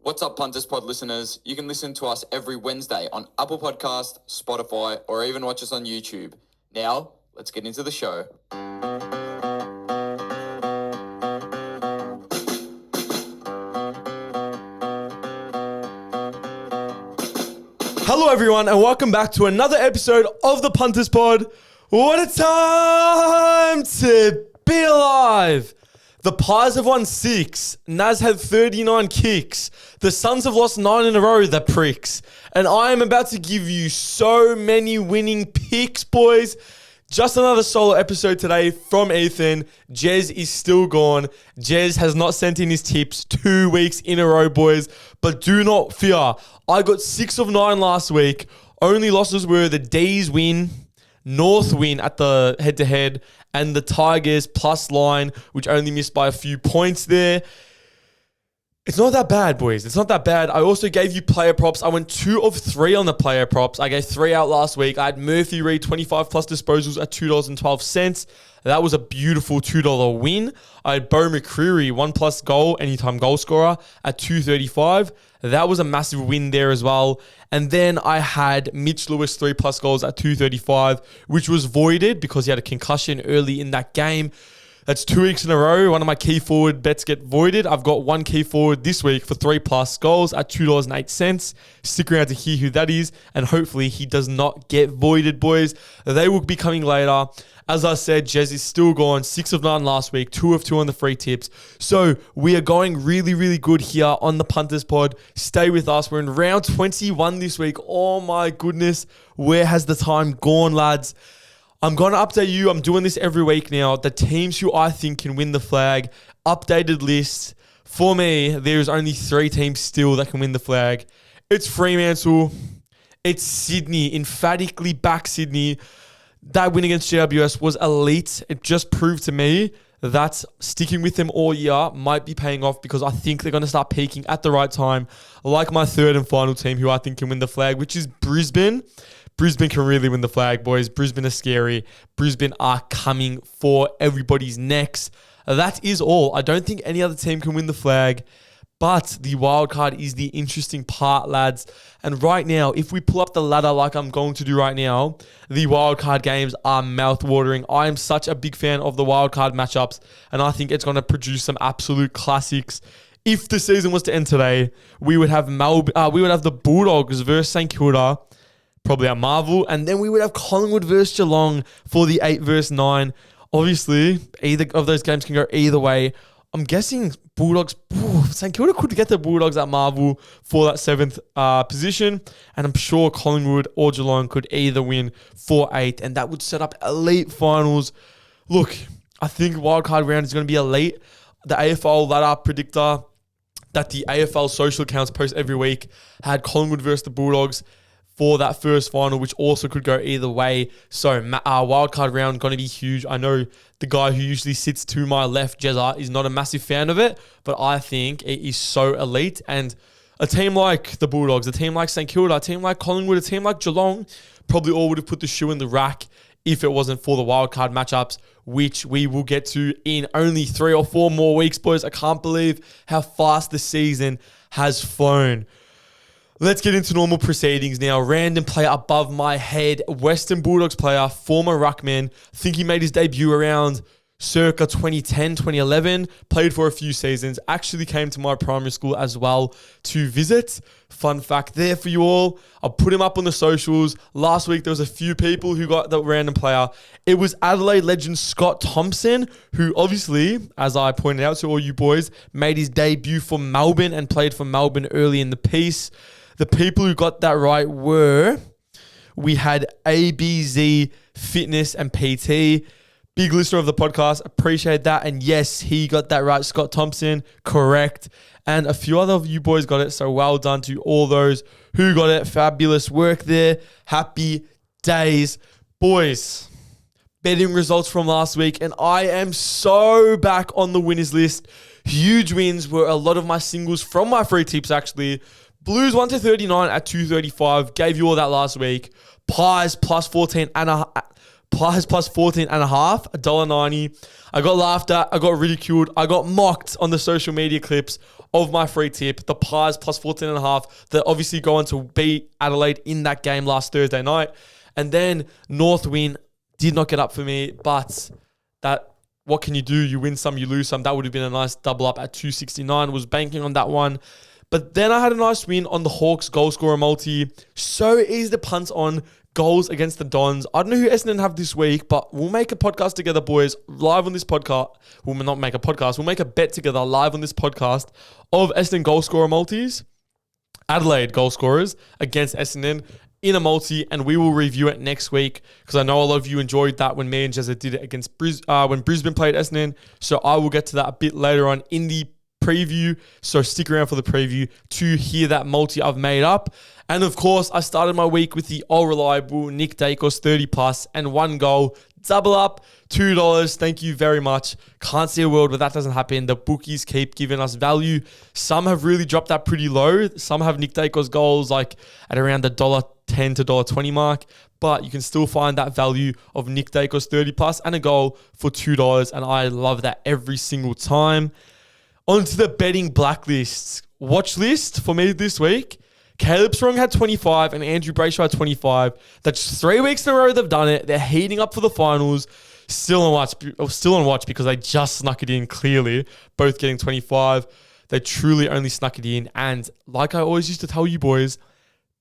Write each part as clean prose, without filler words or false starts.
What's up, Punters Pod listeners? You can listen to us every Wednesday on Apple Podcast, Spotify, or even watch us on YouTube. Now, let's get into the show. Hello everyone and welcome back to another episode of the Punters Pod. What a time to be alive! The Pies have won 6, Naz had 39 kicks, the Suns have lost 9 in a row, the pricks. And I am about to give you so many winning picks, boys. Just another solo episode today from Ethan. Jez is still gone. Jez has not sent in his tips 2 weeks in a row, boys. But do not fear. I got 6 of 9 last week. Only losses were the D's win, North win at the head-to-head, and the Tigers plus line, which only missed by a few points there. It's not that bad, boys. It's not that bad. I also gave you player props. I went 2 of 3 on the player props. I gave 3 out last week. I had Murphy Reed, 25 plus disposals at $2.12. That was a beautiful $2 win. I had Bo McCreary, 1 plus goal, anytime goal scorer at $2.35. That was a massive win there as well. And then I had Mitch Lewis, 3 plus goals at $2.35, which was voided because he had a concussion early in that game. That's 2 weeks in a row. One of my key forward bets get voided. I've got one key forward this week for 3 plus goals at $2.08. Stick around to hear who that is, and hopefully he does not get voided, boys. They will be coming later. As I said, Jez is still gone. 6 of 9 last week, 2 of 2 on the free tips. So we are going really, really good here on the Punters Pod. Stay with us. We're in round 21 this week. Oh my goodness. Where has the time gone, lads? I'm going to update you. I'm doing this every week now. The teams who I think can win the flag. Updated list. For me, there's only 3 teams still that can win the flag. It's Fremantle. It's Sydney. Emphatically back Sydney. That win against GWS was elite. It just proved to me that sticking with them all year might be paying off because I think they're going to start peaking at the right time. Like my third and final team who I think can win the flag, which is Brisbane. Brisbane can really win the flag, boys. Brisbane are scary. Brisbane are coming for everybody's necks. That is all. I don't think any other team can win the flag, but the wild card is the interesting part, lads. And right now, if we pull up the ladder like I'm going to do right now, the wild card games are mouth-watering. I am such a big fan of the wild card matchups, and I think it's going to produce some absolute classics. If the season was to end today, we would have the Bulldogs versus St Kilda, probably at Marvel, and then we would have Collingwood versus Geelong for the 8 versus 9. Obviously, either of those games can go either way. I'm guessing Bulldogs, St Kilda could get the Bulldogs at Marvel for that 7th position, and I'm sure Collingwood or Geelong could either win for 8, and that would set up elite finals. Look, I think wildcard round is going to be elite. The AFL ladder predictor that the AFL social accounts post every week had Collingwood versus the Bulldogs for that first final, which also could go either way. So wildcard round going to be huge. I know the guy who usually sits to my left, Jezza, is not a massive fan of it, but I think it is so elite. And a team like the Bulldogs, a team like St Kilda, a team like Collingwood, a team like Geelong, probably all would have put the shoe in the rack if it wasn't for the wildcard matchups, which we will get to in only 3 or 4 more weeks, boys. I can't believe how fast the season has flown. Let's get into normal proceedings now. Random player above my head. Western Bulldogs player, former ruckman. I think he made his debut around circa 2010, 2011. Played for a few seasons. Actually came to my primary school as well to visit. Fun fact there for you all. I'll put him up on the socials. Last week, there was a few people who got the random player. It was Adelaide legend Scott Thompson, who obviously, as I pointed out to all you boys, made his debut for Melbourne and played for Melbourne early in the piece. The people who got that right were, we had ABZ Fitness and PT. Big listener of the podcast. Appreciate that. And yes, he got that right. Scott Thompson, correct. And a few other of you boys got it. So well done to all those who got it. Fabulous work there. Happy days. Boys, betting results from last week. And I am so back on the winners list. Huge wins were a lot of my singles from my free tips, actually. Blues 1 to 39 at 235. Gave you all that last week. Pies plus 14 and a Pies plus 14.5, $1.90. I got laughed at. I got ridiculed. I got mocked on the social media clips of my free tip. The Pies plus 14.5 that obviously go on to beat Adelaide in that game last Thursday night. And then North win did not get up for me, but that what can you do? You win some, you lose some. That would have been a nice double up at 269. Was banking on that one. But then I had a nice win on the Hawks goal scorer multi. So easy to punt on goals against the Dons. I don't know who Essendon have this week, but we'll make a podcast together, boys, live on this podcast. We'll not make a podcast. We'll make a bet together live on this podcast of Essendon goal scorer multis, Adelaide goal scorers against Essendon in a multi, and we will review it next week because I know a lot of you enjoyed that when me and Jezza did it against when Brisbane played Essendon. So I will get to that a bit later on in the preview. So stick around for the preview to hear that multi I've made up. And of course, I started my week with the all-reliable Nick Dacos 30 plus and 1 goal. Double up, $2. Thank you very much. Can't see a world where that doesn't happen. The bookies keep giving us value. Some have really dropped that pretty low. Some have Nick Dacos goals like at around the $1.10 to $1.20 mark. But you can still find that value of Nick Dacos 30 plus and a goal for $2. And I love that every single time. On to the betting blacklists. Watch list for me this week. Caleb Strong had 25 and Andrew Brayshaw had 25. That's 3 weeks in a row they've done it. They're heating up for the finals. Still on watch because they just snuck it in clearly. Both getting 25. They truly only snuck it in. And like I always used to tell you boys,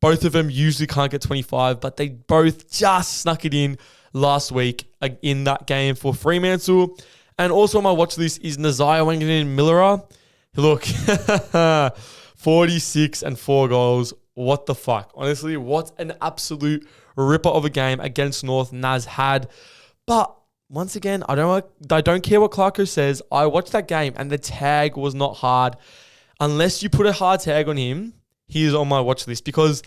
both of them usually can't get 25, but they both just snuck it in last week in that game for Fremantle. And also on my watch list is Nazaya Wangan Millera. Look, 46 and 4 goals. What the fuck? Honestly, what an absolute ripper of a game against North Naz had. But once again, I don't care what Clarko says. I watched that game and the tag was not hard. Unless you put a hard tag on him, he is on my watch list because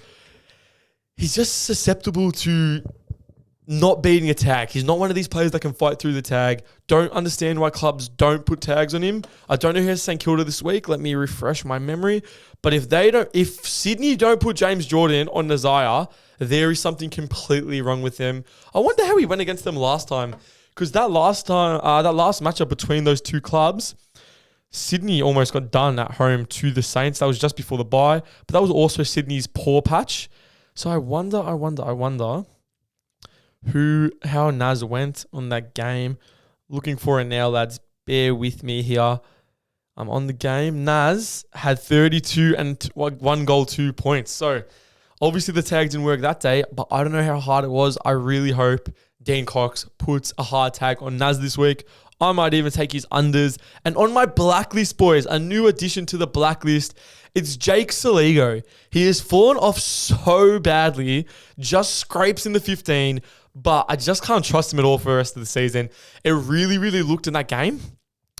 he's just susceptible to not beating a tag. He's not one of these players that can fight through the tag. Don't understand why clubs don't put tags on him. I don't know who has St Kilda this week. Let me refresh my memory. But if Sydney don't put James Jordan on Nazaya, there is something completely wrong with them. I wonder how he went against them last time. Because that last matchup between those two clubs, Sydney almost got done at home to the Saints. That was just before the bye. But that was also Sydney's poor patch. So I wonder how Naz went on that game. Looking for it now, lads. Bear with me here. I'm on the game. Naz had 32 and 1 goal, 2 points. So obviously the tag didn't work that day, but I don't know how hard it was. I really hope Dean Cox puts a hard tag on Naz this week. I might even take his unders. And on my blacklist, boys, a new addition to the blacklist, it's Jake Saligo. He has fallen off so badly, just scrapes in the 15, but I just can't trust him at all for the rest of the season. It really, really looked in that game,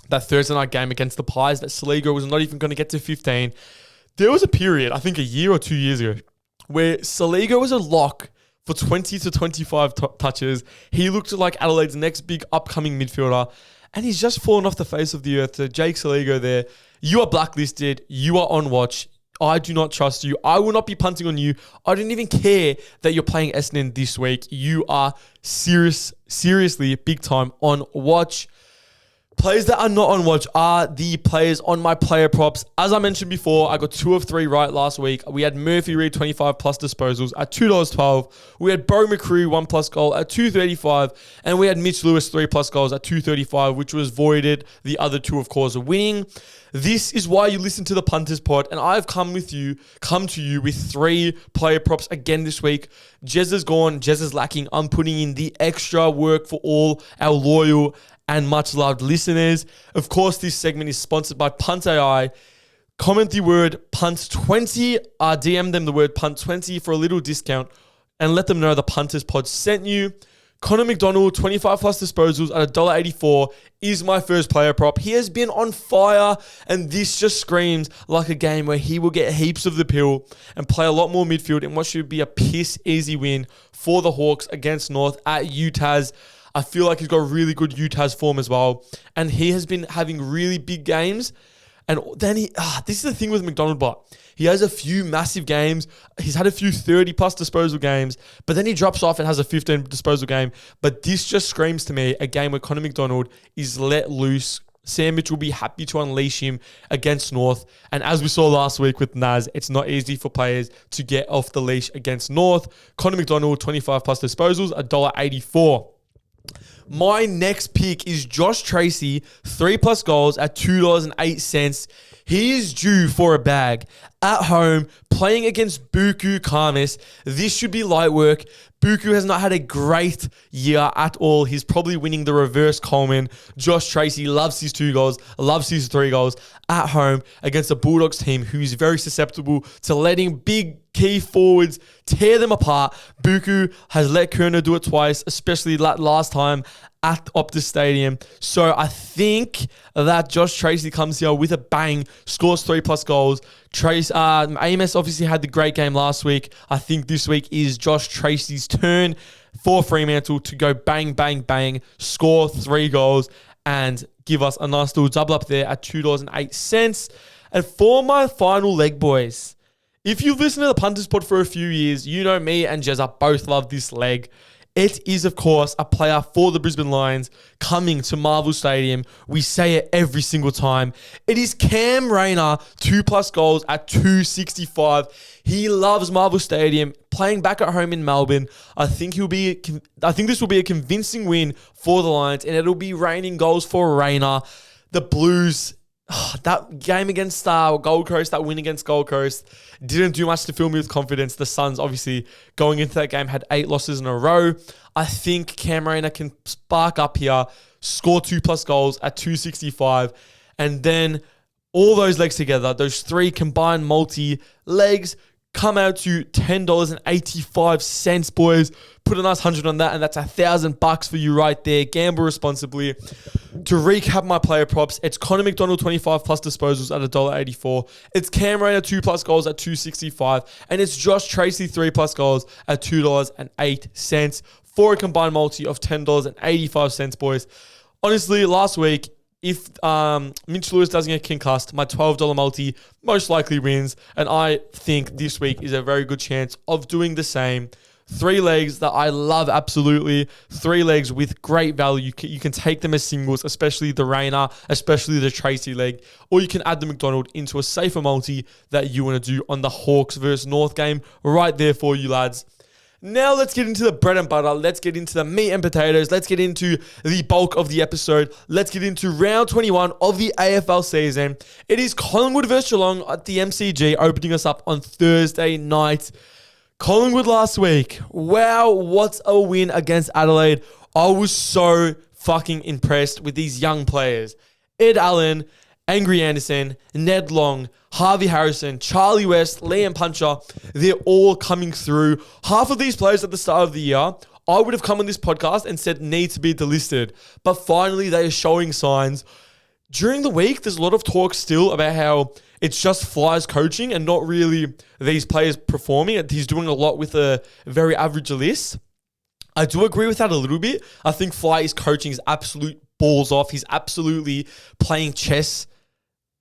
that Thursday night game against the Pies, that Saligo was not even going to get to 15. There was a period, I think a year or 2 years ago, where Saligo was a lock for 20 to 25 touches. He looked like Adelaide's next big upcoming midfielder, and he's just fallen off the face of the earth. So Jake Saligo there, you are blacklisted. You are on watch. I do not trust you. I will not be punting on you. I don't even care that you're playing Essendon this week. You are seriously big time on watch. Players that are not on watch are the players on my player props. As I mentioned before, I got 2 of 3 right last week. We had Murphy Reid 25 plus disposals at $2.12. We had Bo McCrew 1 plus goal at $2.35. And we had Mitch Lewis 3 plus goals at $2.35, which was voided. The other 2, of course, are winning. This is why you listen to the Punters Pod, and I've come to you with 3 player props again this week. Jez is gone, Jez is lacking. I'm putting in the extra work for all our loyal and much loved listeners. Of course, this segment is sponsored by Punt AI. Comment the word punt20, DM them the word punt20 for a little discount, and let them know the Punters Pod sent you. Connor McDonald, 25 plus disposals at $1.84 is my first player prop. He has been on fire, and this just screams like a game where he will get heaps of the pill and play a lot more midfield in what should be a piss easy win for the Hawks against North at UTAS. I feel like he's got really good UTAS form as well, and he has been having really big games. And then this is the thing with McDonald, but he has a few massive games. He's had a few 30-plus disposal games, but then he drops off and has a 15 disposal game. But this just screams to me a game where Connor McDonald is let loose. Sam Mitchell will be happy to unleash him against North. And as we saw last week with Naz, it's not easy for players to get off the leash against North. Connor McDonald, 25-plus disposals, $1.84. My next pick is Josh Tracy, 3+ goals at $2.08. He is due for a bag at home, playing against Buku Karmis. This should be light work. Buku has not had a great year at all. He's probably winning the reverse Coleman. Josh Tracy loves his 2 goals, loves his 3 goals at home against a Bulldogs team who is very susceptible to letting big key forwards tear them apart. Buku has let Kerner do it twice, especially last time at Optus Stadium. So I think that Josh Tracy comes here with a bang, scores 3+ goals. Amos obviously had the great game last week. I think this week is Josh Tracy's turn for Fremantle to go bang, bang, bang, score 3 goals and give us a nice little double up there at $2.08. And for my final leg, boys, if you've listened to the Punters Pod for a few years, you know me and Jezza both love this leg. It is, of course, a player for the Brisbane Lions coming to Marvel Stadium. We say it every single time. It is Cam Rayner, 2+ goals at $2.65. He loves Marvel Stadium, playing back at home in Melbourne. I think this will be a convincing win for the Lions, and it'll be raining goals for Rayner. The Blues, that game against Gold Coast, that win against Gold Coast, didn't do much to fill me with confidence. The Suns, obviously, going into that game, had 8 losses in a row. I think Cam Rayner can spark up here, score 2+ goals at $2.65, and then all those legs together, those 3 combined multi-legs, come out to $10.85, boys. Put a nice 100 on that, and that's $1,000 for you right there. Gamble responsibly. To recap my player props, it's Connor McDonald, 25+ disposals at $1.84. It's Cam Rayner, 2+ goals at $2.65. And it's Josh Tracy, 3+ goals at $2.08 for a combined multi of $10.85, boys. Honestly, last week, if Mitch Lewis doesn't get concussed, my $12 multi most likely wins. And I think this week is a very good chance of doing the same. 3 legs that I love absolutely. 3 legs with great value. You can take them as singles, especially the Rayner, especially the Tracy leg. Or you can add the McDonald into a safer multi that you want to do on the Hawks versus North game. Right there for you, lads. Now let's get into the bread and butter. Let's get into the meat and potatoes. Let's get into the bulk of the episode. Let's get into round 21 of the AFL season. It is Collingwood versus Geelong at the MCG, opening us up on Thursday night. Collingwood last week. Wow, what a win against Adelaide. I was so fucking impressed with these young players. Ed Allen, Angry Anderson, Ned Long, Harvey Harrison, Charlie West, Liam Puncher, they're all coming through. Half of these players at the start of the year, I would have come on this podcast and said need to be delisted. But finally, they are showing signs. During the week, there's a lot of talk still about how it's just Fly's coaching and not really these players performing. He's doing a lot with a very average list. I do agree with that a little bit. I think Fly is coaching his absolute balls off. He's absolutely playing chess.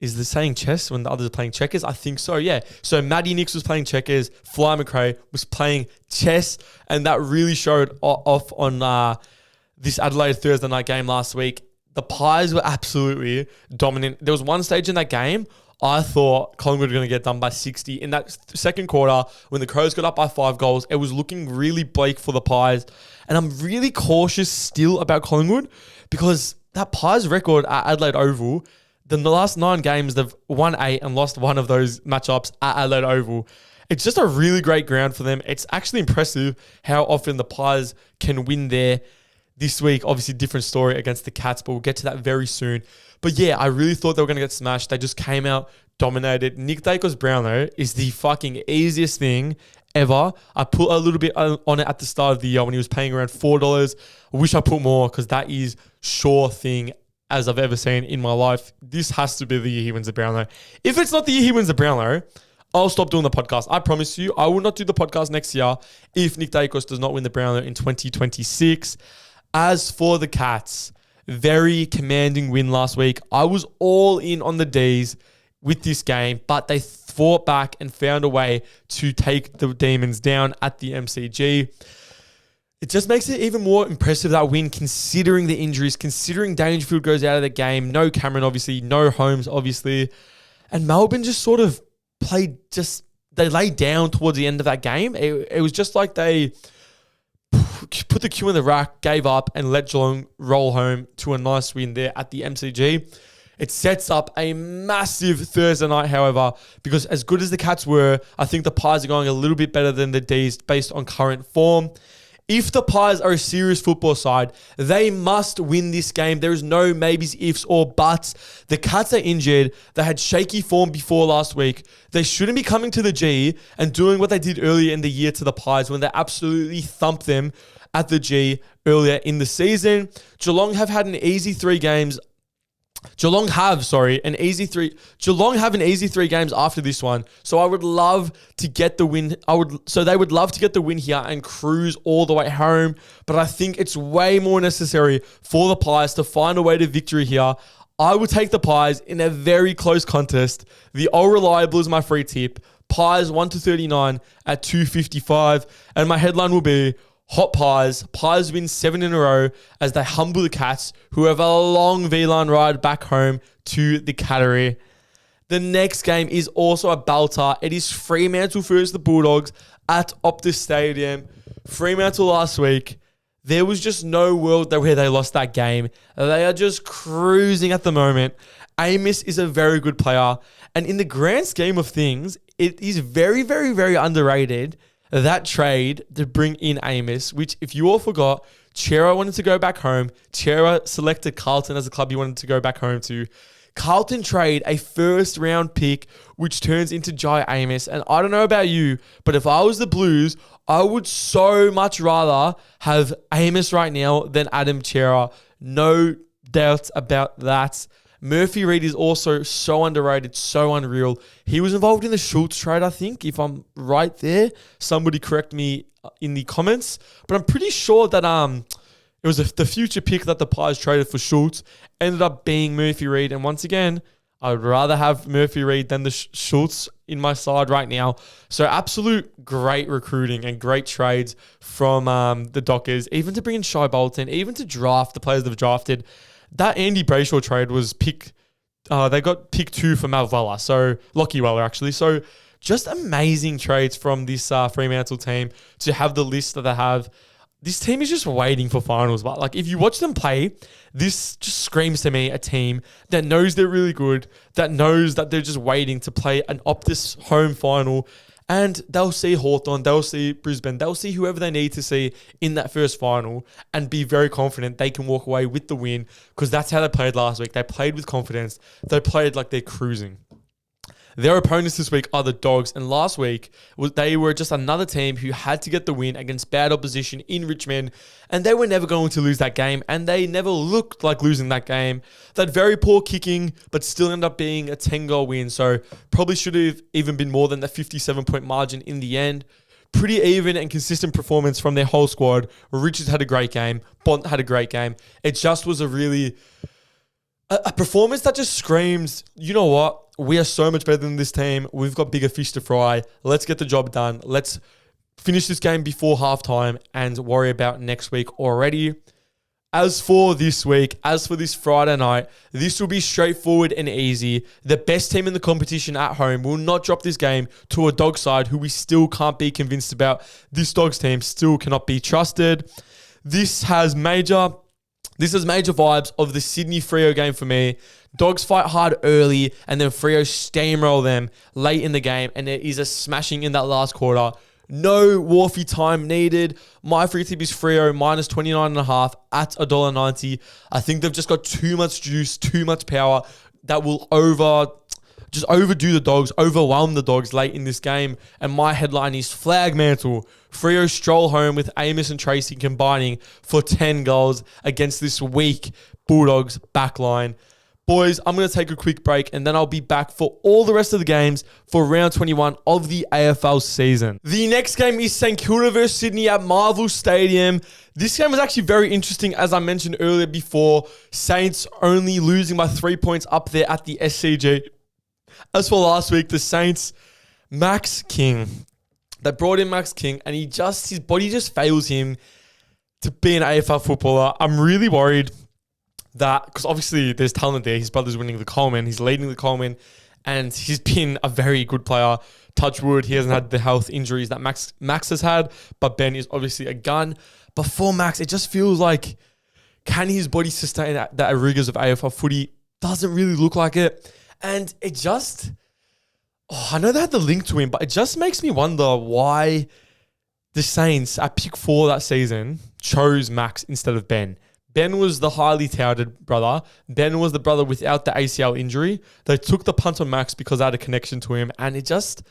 Is the saying chess when the others are playing checkers? I think so, yeah. So Matty Nix was playing checkers. Fly McRae was playing chess. And that really showed off on this Adelaide Thursday night game last week. The Pies were absolutely dominant. There was one stage in that game, I thought Collingwood were going to get done by 60. In that second quarter, when the Crows got up by 5 goals, it was looking really bleak for the Pies. And I'm really cautious still about Collingwood because that Pies record at Adelaide Oval, the last 9 games, they've won 8 and lost 1 of those matchups at Adelaide Oval. It's just a really great ground for them. It's actually impressive how often the Pies can win there. This week, obviously, different story against the Cats, but we'll get to that very soon. But yeah, I really thought they were going to get smashed. They just came out, dominated. Nick Dacos-Brownlow is the fucking easiest thing ever. I put a little bit on it at the start of the year when he was paying around $4. I wish I put more because that is sure thing as I've ever seen in my life. This has to be the year he wins the Brownlow. If it's not the year he wins the Brownlow, I'll stop doing the podcast. I promise you, I will not do the podcast next year if Nick Dacos does not win the Brownlow in 2026. As for the Cats, Very commanding win last week. I was all in on the D's with this game, but they fought back and found a way to take the Demons down at the MCG. It just makes it even more impressive, that win, considering the injuries, considering Dangerfield goes out of the game. No Cameron, obviously. No Holmes, obviously. And Melbourne just sort of they laid down towards the end of that game. It was just like they put the cue in the rack, gave up, and let Geelong roll home to a nice win there at the MCG. It sets up a massive Thursday night, however, because as good as the Cats were, I think the Pies are going a little bit better than the D's based on current form. If the Pies are a serious football side, they must win this game. There is no maybes, ifs, or buts. The Cats are injured. They had shaky form before last week. They shouldn't be coming to the G and doing what they did earlier in the year to the Pies when they absolutely thumped them at the G earlier in the season. Geelong have an easy 3 games after this one. So I would love to get the win. They would love to get the win here and cruise all the way home. But I think it's way more necessary for the Pies to find a way to victory here. I would take the Pies in a very close contest. The All Reliable is my free tip. Pies 1-39 at 255. And my headline will be Hot Pies. Pies win 7 in a row as they humble the Cats, who have a long V-line ride back home to the Cattery. The next game is also a belter. It is Fremantle versus the Bulldogs at Optus Stadium. Fremantle last week, there was just no world where they lost that game. They are just cruising at the moment. Amos is a very good player. And in the grand scheme of things, it is very, very, very underrated, that trade to bring in Amos, which, if you all forgot, Chera wanted to go back home. Chera selected Carlton as a club he wanted to go back home to. Carlton trade a first-round pick, which turns into Jai Amos. And I don't know about you, but if I was the Blues, I would so much rather have Amos right now than Adam Chera. No doubt about that. Murphy Reid is also so underrated, so unreal. He was involved in the Schultz trade, I think, if I'm right there. Somebody correct me in the comments. But I'm pretty sure that it was the future pick that the Pies traded for Schultz ended up being Murphy Reid. And once again, I would rather have Murphy Reid than the Schultz in my side right now. So absolute great recruiting and great trades from the Dockers, even to bring in Shai Bolton, even to draft the players they've drafted. That Andy Brayshaw trade was they got pick 2 for Mal Weller, so Lockie Weller actually. So just amazing trades from this Fremantle team to have the list that they have. This team is just waiting for finals, but like if you watch them play, this just screams to me a team that knows they're really good, that knows that they're just waiting to play an Optus home final. And they'll see Hawthorn, they'll see Brisbane, they'll see whoever they need to see in that first final and be very confident they can walk away with the win, because that's how they played last week. They played with confidence. They played like they're cruising. Their opponents this week are the Dogs, and last week they were just another team who had to get the win against bad opposition in Richmond, and they were never going to lose that game, and they never looked like losing that game. They had very poor kicking, but still ended up being a 10-goal win, so probably should have even been more than the 57-point margin in the end. Pretty even and consistent performance from their whole squad. Richards had a great game. Bont had a great game. It just was a performance that just screams, you know what? We are so much better than this team. We've got bigger fish to fry. Let's get the job done. Let's finish this game before halftime and worry about next week already. As for this week, as for this Friday night, this will be straightforward and easy. The best team in the competition at home will not drop this game to a Dog side who we still can't be convinced about. This Dogs team still cannot be trusted. This has major vibes of the Sydney Freo game for me. Dogs fight hard early and then Freo steamroll them late in the game, and there is a smashing in that last quarter. No Wharfie time needed. My free tip is Freo minus 29.5 at $1.90. I think they've just got too much juice, too much power that will overdo the Dogs, overwhelm the Dogs late in this game. And my headline is Flag Mantle. Freo stroll home with Amos and Tracy combining for 10 goals against this weak Bulldogs backline. Boys, I'm going to take a quick break and then I'll be back for all the rest of the games for round 21 of the AFL season. The next game is St Kilda versus Sydney at Marvel Stadium. This game was actually very interesting, as I mentioned earlier before. Saints only losing by 3 points up there at the SCG. As for last week, the Saints, Max King. They brought in Max King and his body just fails him to be an AFL footballer. I'm really worried that, because obviously there's talent there. His brother's winning the Coleman. He's leading the Coleman. And he's been a very good player. Touch wood, he hasn't had the health injuries that Max has had. But Ben is obviously a gun. But for Max, it just feels like, can his body sustain that rigors of AFL footy? Doesn't really look like it. And it just, I know they had the link to him, but it just makes me wonder why the Saints at pick 4 that season chose Max instead of Ben. Ben was the highly touted brother. Ben was the brother without the ACL injury. They took the punt on Max because they had a connection to him, and it just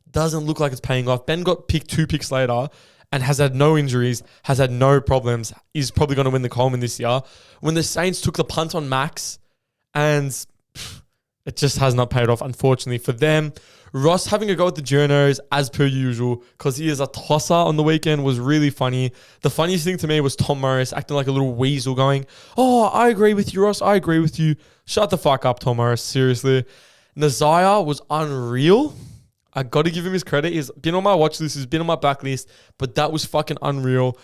doesn't look like it's paying off. Ben got picked 2 picks later and has had no injuries, has had no problems. He's probably going to win the Coleman this year. When the Saints took the punt on Max, and it just has not paid off, unfortunately, for them. Ross having a go at the journos as per usual because he is a tosser on the weekend was really funny. The funniest thing to me was Tom Morris acting like a little weasel going, "Oh, I agree with you, Ross. I agree with you." Shut the fuck up, Tom Morris. Seriously. Nazaya was unreal. I got to give him his credit. He's been on my watch list. He's been on my backlist. But that was fucking unreal.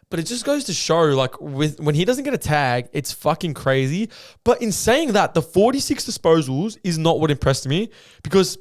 But it just goes to show, like, when he doesn't get a tag, it's fucking crazy. But in saying that, the 46 disposals is not what impressed me because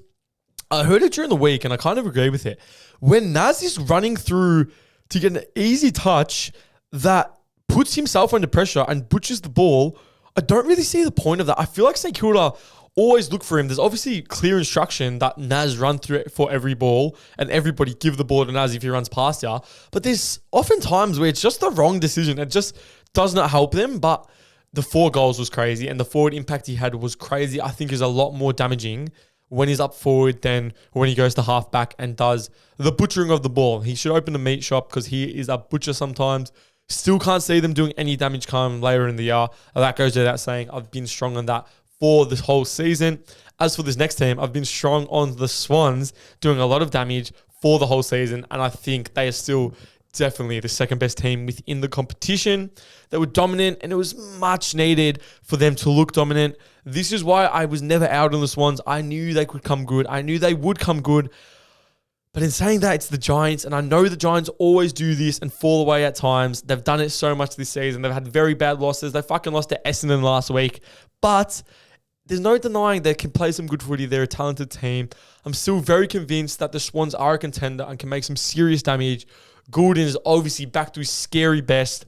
I heard it during the week and I kind of agree with it. When Naz is running through to get an easy touch that puts himself under pressure and butchers the ball, I don't really see the point of that. I feel like St Kilda always look for him. There's obviously clear instruction that Naz run through it for every ball and everybody give the ball to Naz if he runs past you. But there's often times where it's just the wrong decision. It just does not help them. But the 4 goals was crazy and the forward impact he had was crazy. I think is a lot more damaging when he's up forward than when he goes to half back and does the butchering of the ball. He should open a meat shop because he is a butcher sometimes. Still can't see them doing any damage come later in the year. That goes without saying. I've been strong on that for this whole season. As for this next team, I've been strong on the Swans doing a lot of damage for the whole season. And I think they are still definitely the second best team within the competition. They were dominant and it was much needed for them to look dominant. This is why I was never out on the Swans. I knew they could come good. I knew they would come good. But in saying that, it's the Giants, and I know the Giants always do this and fall away at times. They've done it so much this season. They've had very bad losses. They fucking lost to Essendon last week. But there's no denying they can play some good footy. They're a talented team. I'm still very convinced that the Swans are a contender and can make some serious damage. Goulden is obviously back to his scary best.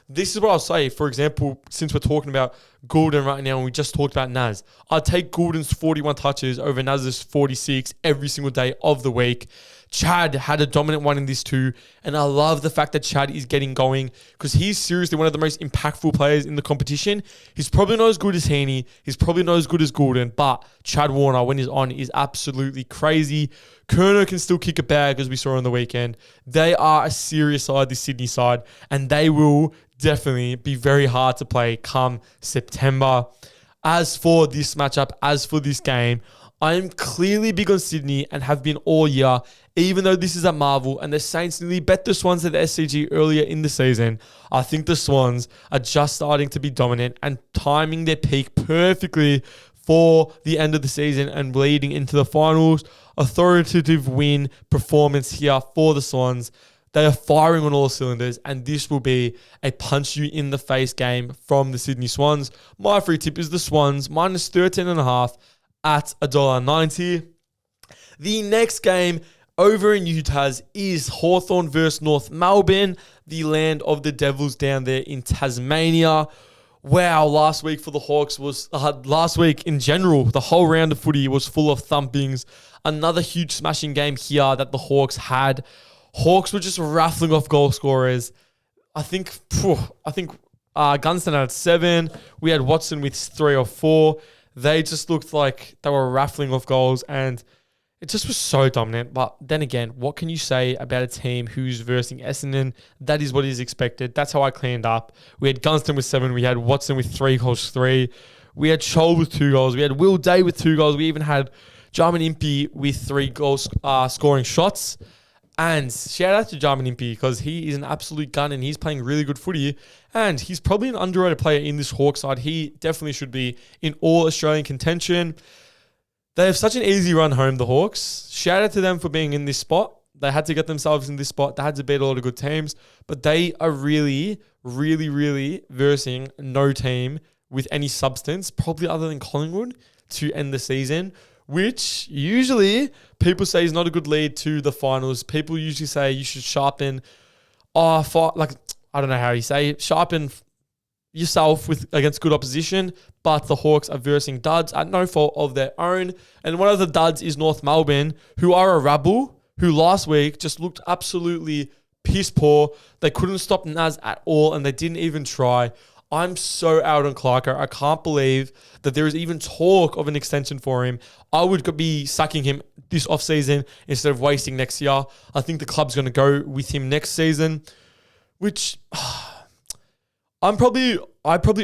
This is what I'll say. For example, since we're talking about Goulden right now and we just talked about Naz, I'd take Goulden's 41 touches over Naz's 46 every single day of the week. Chad had a dominant one in this too, and I love the fact that Chad is getting going because he's seriously one of the most impactful players in the competition. He's probably not as good as Heaney. He's probably not as good as Goulden, but Chad Warner, when he's on, is absolutely crazy. Kerno can still kick a bag, as we saw on the weekend. They are a serious side, the Sydney side, and they will definitely be very hard to play come September. As for this matchup, as for this game, I am clearly big on Sydney and have been all year, even though this is at Marvel and the Saints nearly bet the Swans at the SCG earlier in the season. I think the Swans are just starting to be dominant and timing their peak perfectly for the end of the season and bleeding into the finals. Authoritative win performance here for the Swans. They are firing on all cylinders, and this will be a punch-you-in-the-face game from the Sydney Swans. My free tip is the Swans, minus 13.5 at $1.90. The next game over in Utah's is Hawthorn versus North Melbourne, the land of the Devils down there in Tasmania. Wow, last week for the Hawks was, last week in general, the whole round of footy was full of thumpings. Another huge smashing game here that the Hawks had. Hawks were just raffling off goal scorers. I think Gunston had 7. We had Watson with 3 or 4. They just looked like they were raffling off goals and it just was so dominant. But then again, what can you say about a team who's versing Essendon? That is what is expected. That's how I cleaned up. We had Gunston with 7. We had Watson with 3 goals 3. We had Scholl with 2 goals. We had Will Day with 2 goals. We even had Jarman Impey with 3 goals scoring shots. And shout out to Jarman Impey because he is an absolute gun and he's playing really good footy. And he's probably an underrated player in this Hawks side. He definitely should be in all Australian contention. They have such an easy run home, the Hawks. Shout out to them for being in this spot. They had to get themselves in this spot. They had to beat a lot of good teams. But they are really, really, really versing no team with any substance, probably other than Collingwood, to end the season, which usually people say is not a good lead to the finals. People usually say you should sharpen, I don't know how you say it, sharpen yourself against good opposition, but the Hawks are versing duds at no fault of their own. And one of the duds is North Melbourne, who are a rabble, who last week just looked absolutely piss poor. They couldn't stop Naz at all, and they didn't even try. I'm so out on Clarko. I can't believe that there is even talk of an extension for him. I would be sacking him this offseason instead of wasting next year. I think the club's going to go with him next season, which I probably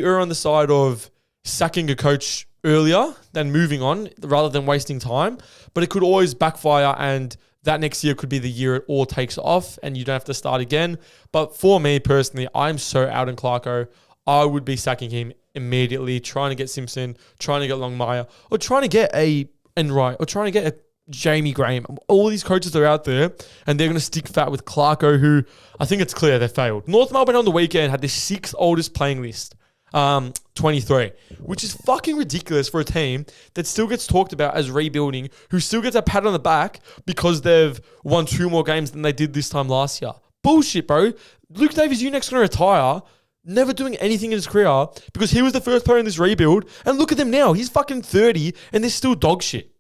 err on the side of sacking a coach earlier than moving on rather than wasting time. But it could always backfire, and that next year could be the year it all takes off and you don't have to start again. But for me personally, I'm so out on Clarko. I would be sacking him immediately, trying to get Simpson, trying to get Longmire, or trying to get a Enright, or trying to get a Jamie Graham. All these coaches are out there, and they're going to stick fat with Clarko, who I think it's clear they failed. North Melbourne on the weekend had the 6th oldest playing list, 23, which is fucking ridiculous for a team that still gets talked about as rebuilding, who still gets a pat on the back because they've won 2 more games than they did this time last year. Bullshit, bro. Luke Davies-Uniacke's going to retire, never doing anything in his career because he was the first player in this rebuild. And look at them now. He's fucking 30 and they're still dog shit.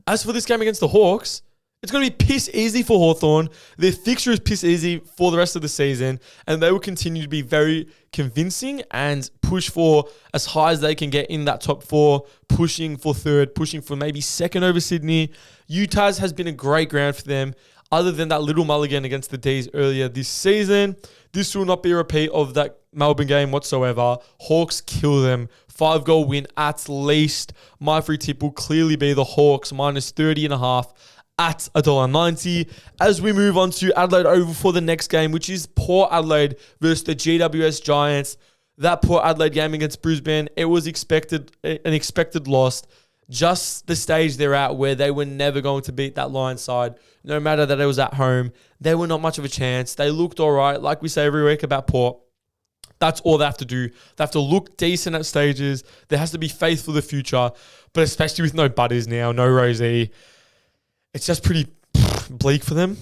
As for this game against the Hawks, it's going to be piss easy for Hawthorn. Their fixture is piss easy for the rest of the season, and they will continue to be very convincing and push for as high as they can get in that top 4, pushing for 3rd, pushing for maybe 2nd over Sydney. Utah's has been a great ground for them. Other than that little mulligan against the D's earlier this season, this will not be a repeat of that Melbourne game whatsoever. Hawks kill them. 5-goal win at least. My free tip will clearly be the Hawks minus 30.5 at $1.90. As we move on to Adelaide Oval for the next game, which is Port Adelaide versus the GWS Giants. That Port Adelaide game against Brisbane, it was an expected loss. Just the stage they're at where they were never going to beat that Lions side. No matter that it was at home, they were not much of a chance. They looked all right, like we say every week about Port. That's all they have to do. They have to look decent at stages. There has to be faith for the future. But especially with no Butters now, no Rosie, it's just pretty bleak for them.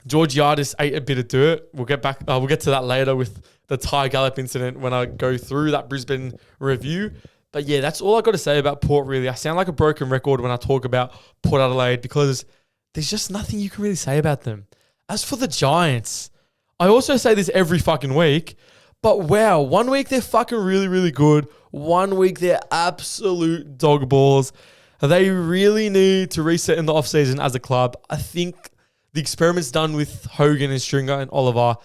George Yardis ate a bit of dirt. We'll get to that later with the Ty Gallop incident when I go through that Brisbane review. But yeah, that's all I got to say about Port, really. I sound like a broken record when I talk about Port Adelaide because there's just nothing you can really say about them. As for the Giants, I also say this every fucking week, but wow, 1 week they're fucking really, really good. 1 week they're absolute dog balls. They really need to reset in the offseason as a club. I think the experiment's done with Hogan and Stringer and Oliver.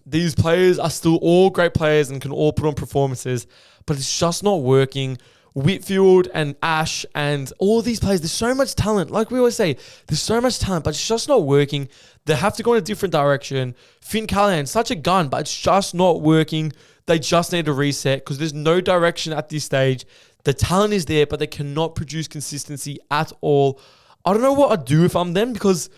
These players are still all great players and can all put on performances, but it's just not working. Whitfield and Ash and all these players, there's so much talent. Like we always say, there's so much talent, but it's just not working. They have to go in a different direction. Finn Callahan, such a gun, but it's just not working. They just need to reset because there's no direction at this stage. The talent is there, but they cannot produce consistency at all. I don't know what I'd do if I'm them because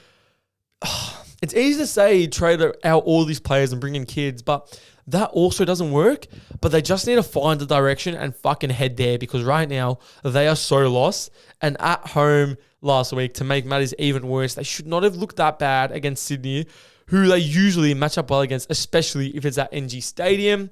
it's easy to say trade out all these players and bring in kids, but that also doesn't work. But they just need to find the direction and fucking head there because right now they are so lost. And at home last week, to make matters even worse, they should not have looked that bad against Sydney, who they usually match up well against, especially if it's at NG Stadium.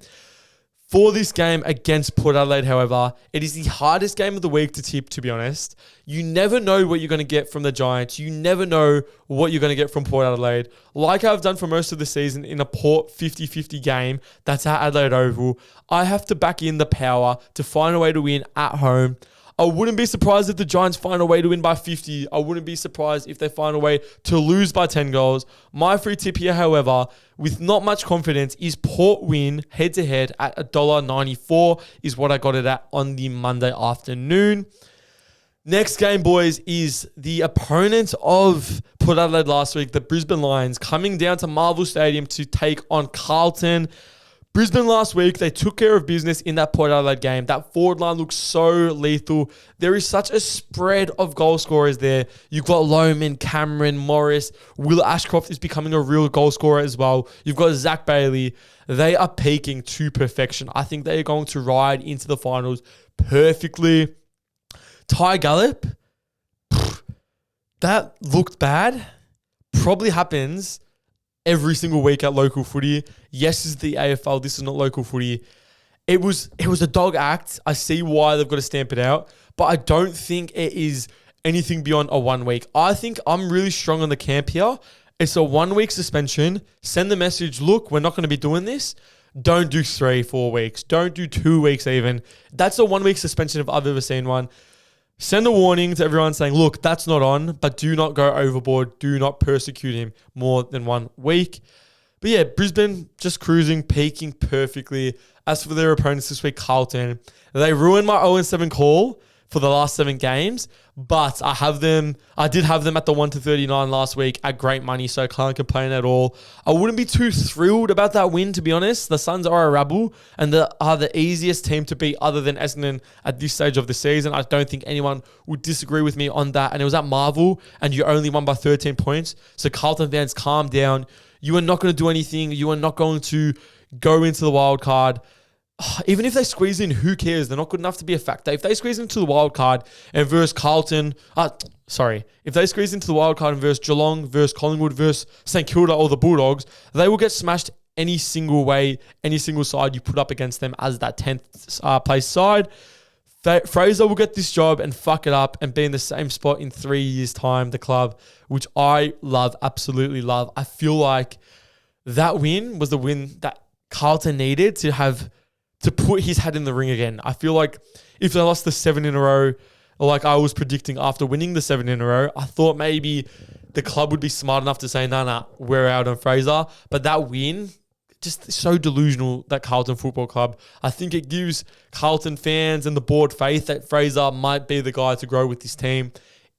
For this game against Port Adelaide, however, it is the hardest game of the week to tip, to be honest. You never know what you're going to get from the Giants. You never know what you're going to get from Port Adelaide. Like I've done for most of the season in a Port 50-50 game that's at Adelaide Oval, I have to back in the power to find a way to win at home. I wouldn't be surprised if the Giants find a way to win by 50. I wouldn't be surprised if they find a way to lose by 10 goals. My free tip here, however, with not much confidence, is Port win head-to-head at $1.94 is what I got it at on the Monday afternoon. Next game, boys, is the opponent of Port Adelaide last week, the Brisbane Lions, coming down to Marvel Stadium to take on Carlton. Brisbane last week, they took care of business in that Port Adelaide game. That forward line looks so lethal. There is such a spread of goal scorers there. You've got Loman, Cameron, Morris. Will Ashcroft is becoming a real goal scorer as well. You've got Zach Bailey. They are peaking to perfection. I think they are going to ride into the finals perfectly. Ty Gallop, that looked bad. Probably happens every single week at local footy. Yes, this is the AFL. This is not local footy. It was a dog act. I see why they've got to stamp it out, but I don't think it is anything beyond a 1 week. I think I'm really strong on the camp here. It's a 1 week suspension. Send the message, look, we're not going to be doing this. Don't do 3-4 weeks. Don't do 2 weeks even. That's a 1 week suspension if I've ever seen one. Send a warning to everyone saying, look, that's not on, but do not go overboard. Do not persecute him more than 1 week. But yeah, Brisbane just cruising, peaking perfectly. As for their opponents this week, Carlton, they ruined my 0-7 call for the last 7 games, but I did have them at the 1-39 last week at great money, so I can't complain at all. I wouldn't be too thrilled about that win, to be honest. The Suns are a rabble, and they are the easiest team to beat other than Essendon at this stage of the season. I don't think anyone would disagree with me on that, and it was at Marvel, and you only won by 13 points. So Carlton fans, calm down. You are not going to do anything. You are not going to go into the wild card. Even if they squeeze in, who cares? They're not good enough to be a factor. If they squeeze into the wild card and versus Carlton, if they squeeze into the wild card and versus Geelong, versus Collingwood, versus St Kilda or the Bulldogs, they will get smashed any single way, any single side you put up against them as that 10th place side. Fraser will get this job and fuck it up and be in the same spot in 3 years' time, the club, which I love, absolutely love. I feel like that win was the win that Carlton needed to put his hat in the ring again. I feel like if they lost the 7 in a row, like I was predicting after winning the 7 in a row, I thought maybe the club would be smart enough to say, nah, we're out on Fraser. But that win, just so delusional, that Carlton Football Club. I think it gives Carlton fans and the board faith that Fraser might be the guy to grow with this team.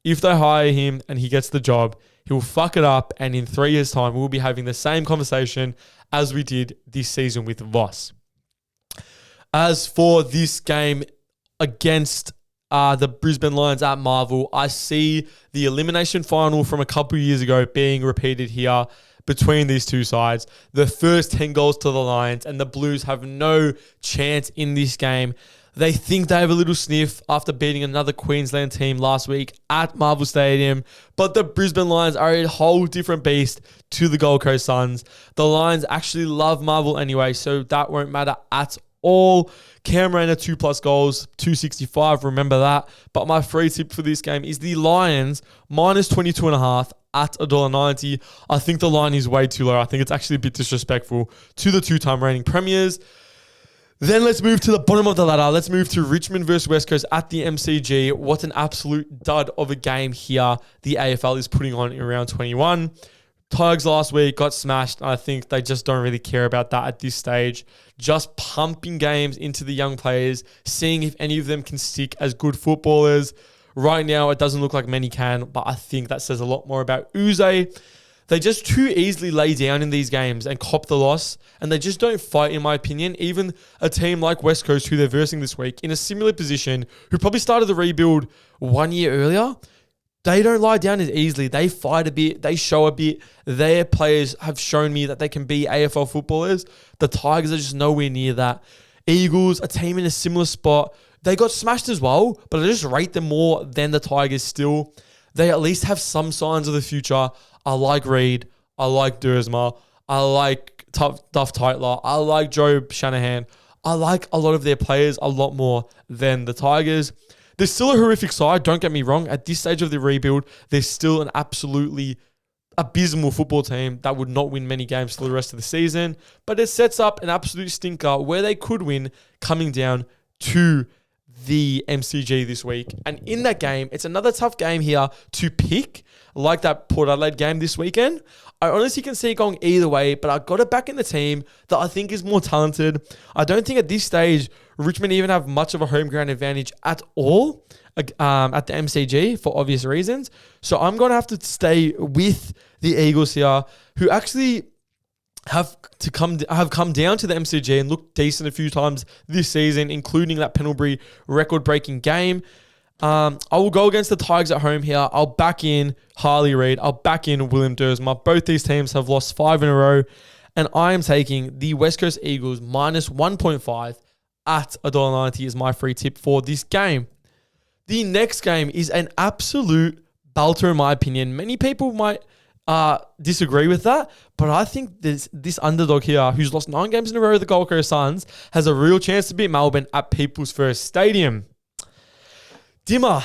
If they hire him and he gets the job, he'll fuck it up, and in 3 years' time, we'll be having the same conversation as we did this season with Voss. As for this game against the Brisbane Lions at Marvel, I see the elimination final from a couple of years ago being repeated here between these two sides. The first 10 goals to the Lions, and the Blues have no chance in this game. They think they have a little sniff after beating another Queensland team last week at Marvel Stadium, but the Brisbane Lions are a whole different beast to the Gold Coast Suns. The Lions actually love Marvel anyway, so that won't matter at all. Cam Rayner 2+ goals, 265, remember that. But my free tip for this game is the Lions minus 22.5 at $1.90. I think the line is way too low. I think it's actually a bit disrespectful to the 2-time reigning premiers. Then let's move to the bottom of the ladder. Let's move to Richmond versus West Coast at the MCG. What an absolute dud of a game here the AFL is putting on in round 21. Tigers last week got smashed. I think they just don't really care about that at this stage. Just pumping games into the young players, seeing if any of them can stick as good footballers. Right now, it doesn't look like many can, but I think that says a lot more about Uze. They just too easily lay down in these games and cop the loss, and they just don't fight, in my opinion. Even a team like West Coast, who they're versing this week, in a similar position, who probably started the rebuild 1 year earlier, they don't lie down as easily. They fight a bit. They show a bit. Their players have shown me that they can be AFL footballers. The Tigers are just nowhere near that. Eagles, a team in a similar spot. They got smashed as well, but I just rate them more than the Tigers still. They at least have some signs of the future. I like Reid. I like Dersma. I like Duff Tytler. I like Joe Shanahan. I like a lot of their players a lot more than the Tigers. They're still a horrific side, don't get me wrong. At this stage of the rebuild, they're still an absolutely abysmal football team that would not win many games for the rest of the season. But it sets up an absolute stinker where they could win coming down to the MCG this week. And in that game, it's another tough game here to pick, like that Port Adelaide game this weekend. I honestly can see it going either way, but I got it back in the team that I think is more talented. I don't think at this stage, Richmond even have much of a home ground advantage at all at the MCG for obvious reasons. So I'm going to have to stay with the Eagles here, who actually have come down to the MCG and looked decent a few times this season, including that Pendlebury record-breaking game. I will go against the Tigers at home here. I'll back in Harley Reid. I'll back in William Dersma. Both these teams have lost 5 in a row, and I am taking the West Coast Eagles minus 1.5 at $1.90 is my free tip for this game. The next game is an absolute belter in my opinion. Many people might disagree with that, but I think this underdog here, who's lost 9 games in a row, the Gold Coast Suns, has a real chance to beat Melbourne at People's First Stadium. Dimmer,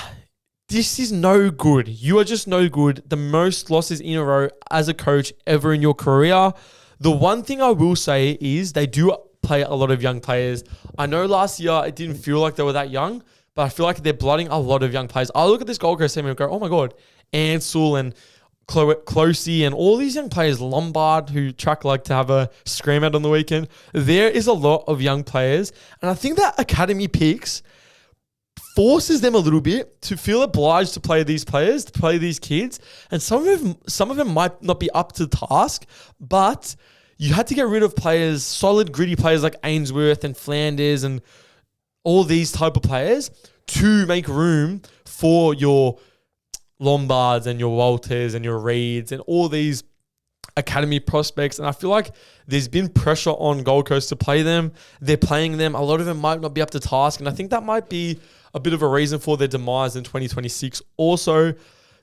this is no good. You are just no good. The most losses in a row as a coach ever in your career. The one thing I will say is they do play a lot of young players. I know last year it didn't feel like they were that young, but I feel like they're blooding a lot of young players. I look at this Gold Coast team and go, oh my God, Ansell and Closey and all these young players, Lombard, who Truck like to have a scream at on the weekend. There is a lot of young players. And I think that academy picks forces them a little bit to feel obliged to play these players, to play these kids. And some of them might not be up to the task, but you had to get rid of players, solid, gritty players like Ainsworth and Flanders and all these type of players to make room for your Lombards and your Walters and your Reeds and all these academy prospects. And I feel like there's been pressure on Gold Coast to play them. They're playing them. A lot of them might not be up to task. And I think that might be a bit of a reason for their demise in 2026. Also,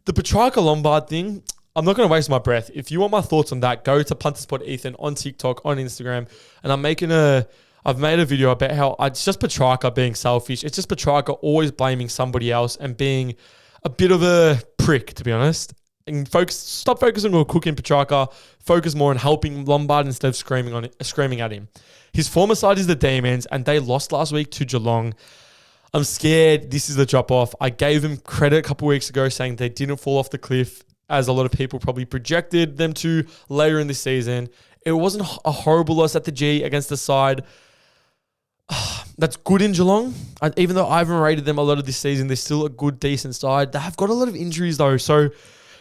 the Petracca Lombard thing, I'm not going to waste my breath. If you want my thoughts on that, go to Punterspot Ethan on TikTok, on Instagram. And I've made a video about how it's just Petracca being selfish. It's just Petracca always blaming somebody else and being a bit of a prick, to be honest. And stop focusing on cooking Petracca. Focus more on helping Lombard instead of screaming at him. His former side is the Demons, and they lost last week to Geelong. I'm scared this is the drop-off. I gave them credit a couple weeks ago saying they didn't fall off the cliff, as a lot of people probably projected them to later in the season. It wasn't a horrible loss at the G against the side that's good in Geelong. Even though I haven't rated them a lot of this season, they're still a good, decent side. They have got a lot of injuries though, so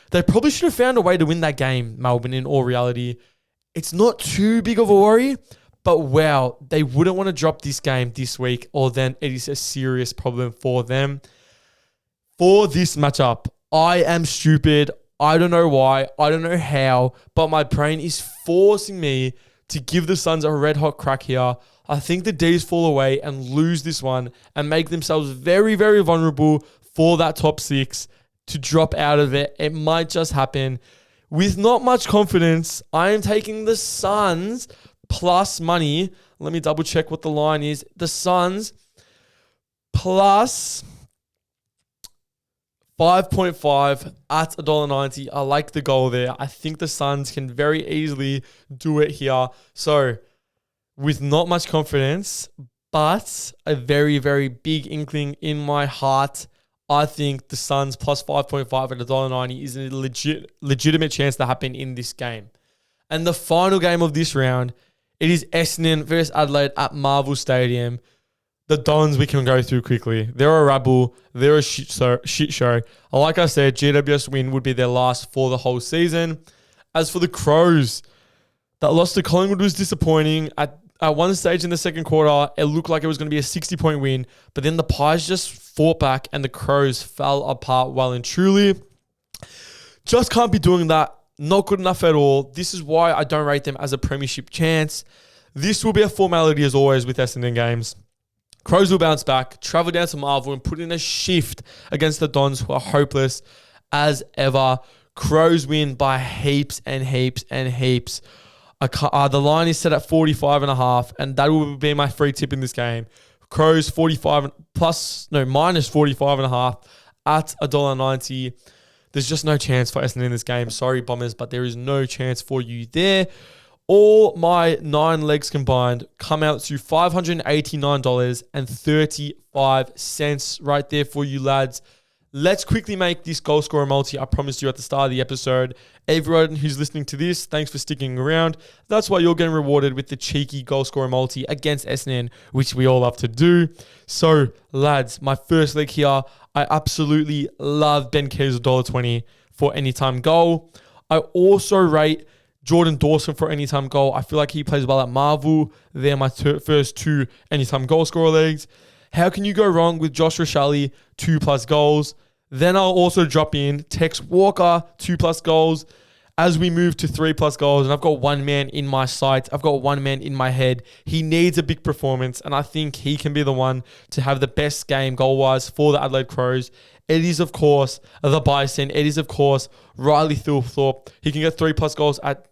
they probably should have found a way to win that game, Melbourne, in all reality. It's not too big of a worry, but wow, they wouldn't want to drop this game this week, or then it is a serious problem for them. For this matchup, I am stupid. I don't know why. I don't know how, but my brain is forcing me to give the Suns a red-hot crack here. I think the D's fall away and lose this one and make themselves very, very vulnerable for that top 6 to drop out of it. It might just happen. With not much confidence, I am taking the Suns plus money. Let me double check what the line is. The Suns plus 5.5 at $1.90. I like the goal there. I think the Suns can very easily do it here. So, with not much confidence, but a very, very big inkling in my heart, I think the Suns plus 5.5 at $1.90 is a legitimate chance to happen in this game. And the final game of this round, it is Essendon versus Adelaide at Marvel Stadium. The Dons we can go through quickly. They're a rabble. They're a shit show. Like I said, GWS win would be their last for the whole season. As for the Crows, that loss to Collingwood was disappointing. At one stage in the second quarter, it looked like it was going to be a 60-point win, but then the Pies just fought back and the Crows fell apart well and truly. Just can't be doing that. Not good enough at all. This is why I don't rate them as a premiership chance. This will be a formality as always with Essendon games. Crows will bounce back, travel down to Marvel and put in a shift against the Dons, who are hopeless as ever. Crows win by heaps and heaps and heaps. The line is set at 45.5, and that will be my free tip in this game. Crows minus 45.5 at $1.90. There's just no chance for Essendon in this game. Sorry, Bombers, but there is no chance for you there. All my 9 legs combined come out to $589.35 right there for you lads. Let's quickly make this goal scorer multi I promised you at the start of the episode. Everyone who's listening to this, thanks for sticking around. That's why you're getting rewarded with the cheeky goal scorer multi against Essendon, which we all love to do. So, lads, my first leg here, I absolutely love Ben Keays $1.20 for anytime goal. I also rate Jordan Dawson for anytime goal. I feel like he plays well at Marvel. They're my first 2 anytime goal scorer legs. How can you go wrong with Josh Rochelle, 2+ goals? Then I'll also drop in Tex Walker, 2+ goals. As we move to 3+ goals, and I've got one man in my sight, I've got one man in my head. He needs a big performance, and I think he can be the one to have the best game goal-wise for the Adelaide Crows. It is, of course, the Bison. It is, of course, Riley Thilthorpe. He can get 3+ goals at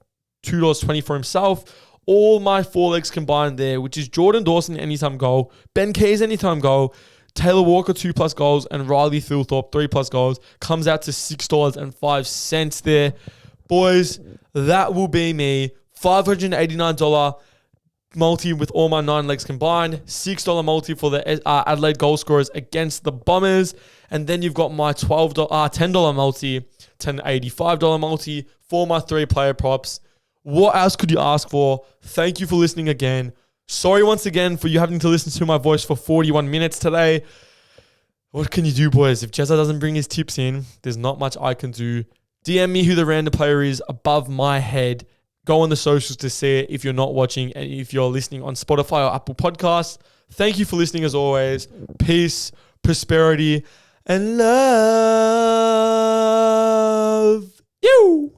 $2.20 for himself. All my 4 legs combined there, which is Jordan Dawson anytime goal, Ben Keays anytime goal, Taylor Walker 2+ goals, and Riley Thilthorpe 3+ goals, comes out to $6.05 there. Boys, that will be me. $589 multi with all my 9 legs combined, $6 multi for the Adelaide goal scorers against the Bombers, and then you've got my $10 multi, $10.85 multi for my 3 player props. What else could you ask for? Thank you for listening again. Sorry once again for you having to listen to my voice for 41 minutes today. What can you do, boys? If Jezza doesn't bring his tips in, there's not much I can do. DM me who the random player is above my head. Go on the socials to see it if you're not watching and if you're listening on Spotify or Apple Podcasts. Thank you for listening as always. Peace, prosperity, and love. You.